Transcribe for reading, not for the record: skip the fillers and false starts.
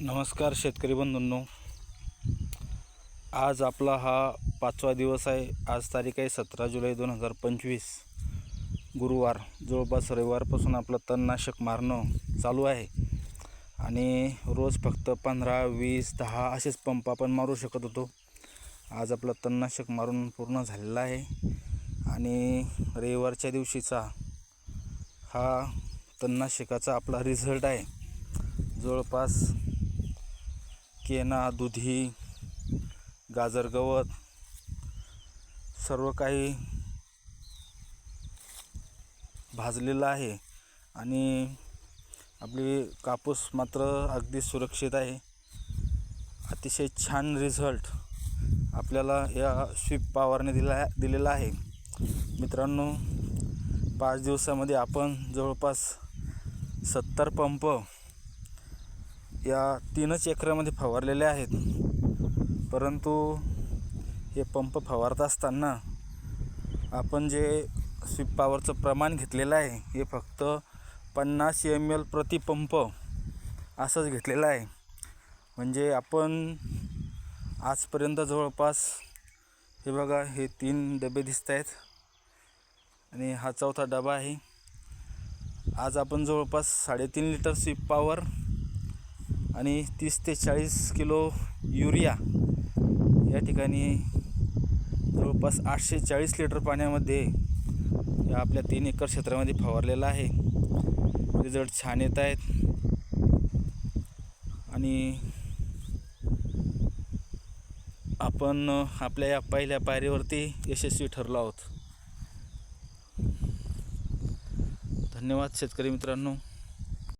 नमस्कार शेतकरी बंधूंनो, आज आपला हा 5वा दिवस आहे। आज तारीख आहे 17 जुलै 2025 गुरुवार। जवळपास रविवारपासून आपलं तणनाशक मारणं चालू आहे आणि रोज फक्त 15, 20, 10 असेच पंप आपण मारू शकत होतो। आज आपलं तणनाशक मारून पूर्ण झालेला आहे आणि रविवारच्या दिवशीचा हा तणनाशकाचा आपला रिझल्ट आहे। जवळपास केना, दुधी, गाजर गवत सर्व काही भाजलेलं आहे आणि आपली कापूस मात्र अगदी सुरक्षित आहे। अतिशय छान रिझल्ट आपल्याला या स्वीप पॉवरने दिलेला आहे। मित्रांनो, 5 दिवसामध्ये आपण जवळपास 70 पंप या 3च एकरामध्ये फवारलेले आहेत। परंतु हे पंप फवारत असताना आपण जे स्वीप पॉवरचं प्रमाण घेतलेलं आहे हे फक्त 50 ml प्रति पंप असंच घेतलेलं आहे। म्हणजे आपण आजपर्यंत जवळपास हे बघा, हे 3 डबे दिसत आहेत आणि हा 4था डबा आहे। आज आपण जवळपास 3.5 लिटर स्वीप पॉवर आणि 30 ते 40 किलो युरिया या ठिकाणी जवळपास 840 लिटर पाण्यामध्ये या आपल्या 3 एकर क्षेत्रामध्ये फवारलेला आहे। रिझल्ट छान येत आहेत आणि आपण आपल्या या पहिल्या पायरीवरती यशस्वी ठरलो आहोत। धन्यवाद शेतकरी मित्रांनो।